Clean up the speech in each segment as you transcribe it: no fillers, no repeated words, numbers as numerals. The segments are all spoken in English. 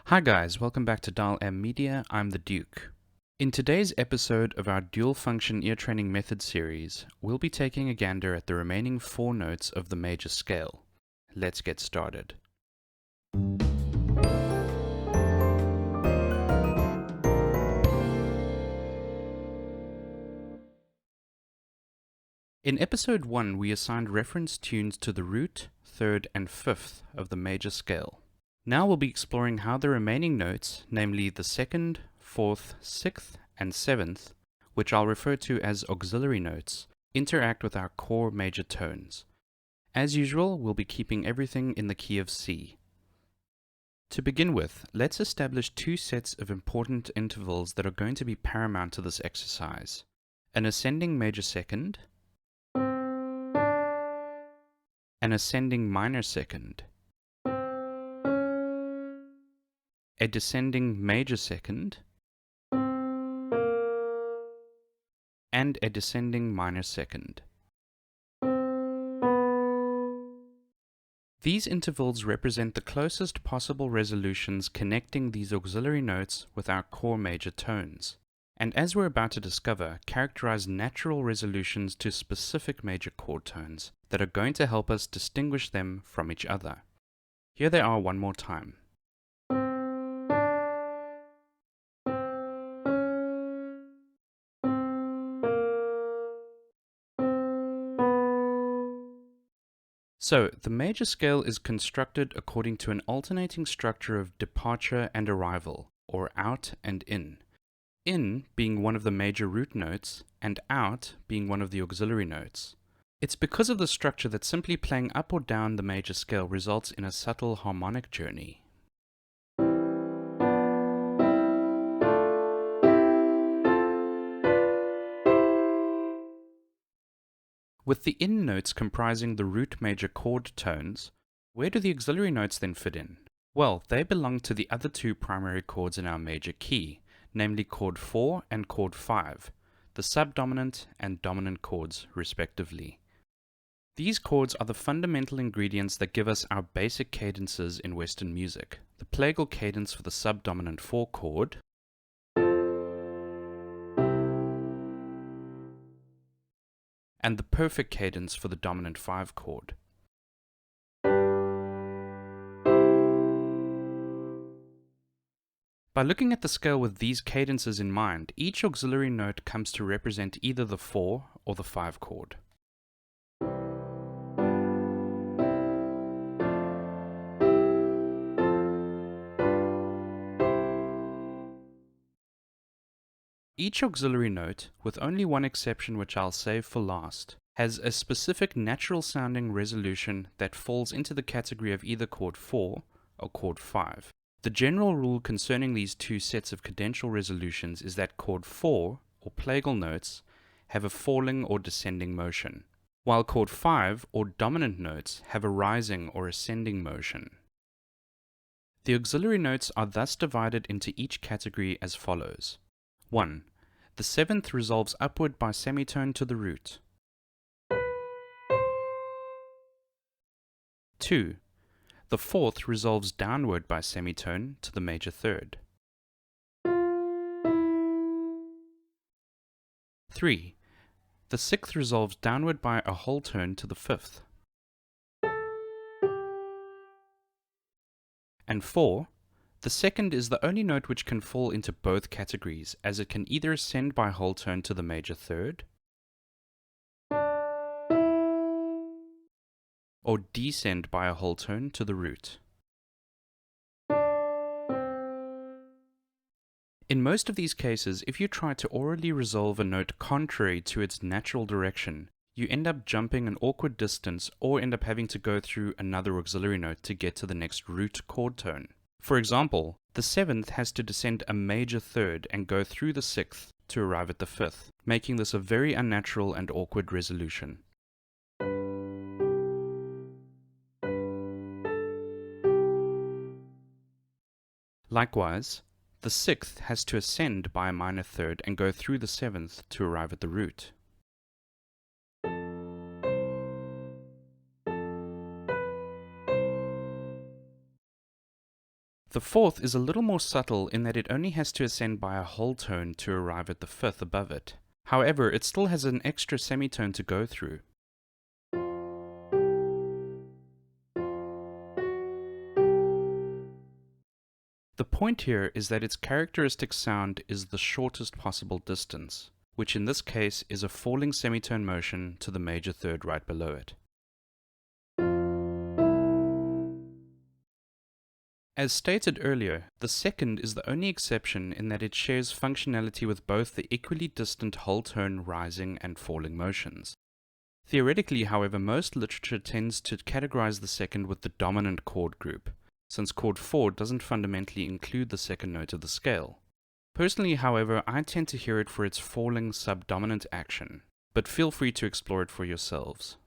Hi guys, welcome back to Dial M Media. I'm the Duke. In today's episode of our dual function ear training method series, we'll be taking a gander at the remaining 4 notes of the major scale. Let's get started. In episode 1, we assigned reference tunes to the root, third, and fifth of the major scale. Now we'll be exploring how the remaining notes, namely the second, fourth, sixth, and seventh, which I'll refer to as auxiliary notes, interact with our core major tones. As usual, we'll be keeping everything in the key of C. To begin with, let's establish 2 sets of important intervals that are going to be paramount to this exercise: an ascending major second, an ascending minor second, a descending major second, and a descending minor second. These intervals represent the closest possible resolutions connecting these auxiliary notes with our core major tones, and as we're about to discover, characterize natural resolutions to specific major chord tones that are going to help us distinguish them from each other. Here they are one more time. So, the major scale is constructed according to an alternating structure of departure and arrival, or out and in. In being one of the major root notes, and out being one of the auxiliary notes. It's because of the structure that simply playing up or down the major scale results in a subtle harmonic journey. With the in notes comprising the root major chord tones, where do the auxiliary notes then fit in? Well, they belong to the other 2 primary chords in our major key, namely chord 4 and chord 5, the subdominant and dominant chords respectively. These chords are the fundamental ingredients that give us our basic cadences in Western music: the plagal cadence for the subdominant 4 chord, and the perfect cadence for the dominant 5 chord. By looking at the scale with these cadences in mind, each auxiliary note comes to represent either the 4 or the 5 chord. Each auxiliary note, with only one exception which I'll save for last, has a specific natural sounding resolution that falls into the category of either chord 4 or chord 5. The general rule concerning these 2 sets of cadential resolutions is that chord 4, or plagal notes, have a falling or descending motion, while chord 5, or dominant notes, have a rising or ascending motion. The auxiliary notes are thus divided into each category as follows. 1. The 7th resolves upward by semitone to the root. 2. The 4th resolves downward by semitone to the major third. 3. The 6th resolves downward by a whole tone to the 5th. And 4. The 2nd is the only note which can fall into both categories, as it can either ascend by whole tone to the major third, or descend by a whole tone to the root. In most of these cases, if you try to orally resolve a note contrary to its natural direction, you end up jumping an awkward distance or end up having to go through another auxiliary note to get to the next root chord tone. For example, the 7th has to descend a major third and go through the 6th to arrive at the 5th, making this a very unnatural and awkward resolution. Likewise, the 6th has to ascend by a minor third and go through the 7th to arrive at the root. The fourth is a little more subtle in that it only has to ascend by a whole tone to arrive at the fifth above it. However, it still has an extra semitone to go through. The point here is that its characteristic sound is the shortest possible distance, which in this case is a falling semitone motion to the major third right below it. As stated earlier, the second is the only exception in that it shares functionality with both the equally distant whole tone rising and falling motions. Theoretically, however, most literature tends to categorize the second with the dominant chord group, since chord 4 doesn't fundamentally include the second note of the scale. Personally, however, I tend to hear it for its falling subdominant action, but feel free to explore it for yourselves.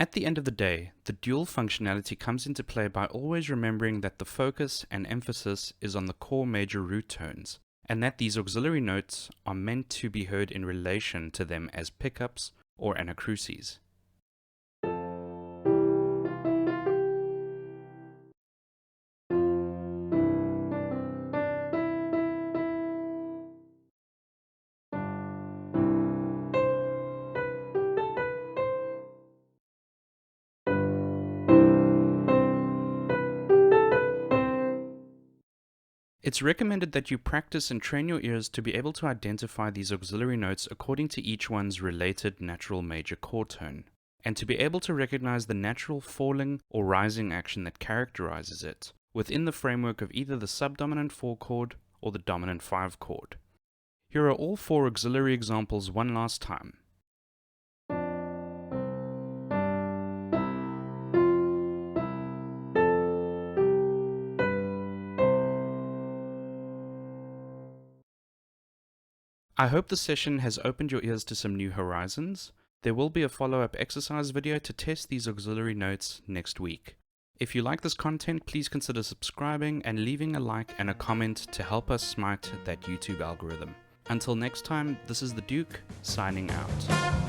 At the end of the day, the dual functionality comes into play by always remembering that the focus and emphasis is on the core major root tones, and that these auxiliary notes are meant to be heard in relation to them as pickups or anacruses. It's recommended that you practice and train your ears to be able to identify these auxiliary notes according to each one's related natural major chord tone, and to be able to recognize the natural falling or rising action that characterizes it, within the framework of either the subdominant 4 chord or the dominant 5 chord. Here are all 4 auxiliary examples one last time. I hope the session has opened your ears to some new horizons. There will be a follow-up exercise video to test these auxiliary notes next week. If you like this content, please consider subscribing and leaving a like and a comment to help us smite that YouTube algorithm. Until next time, this is the Duke, signing out.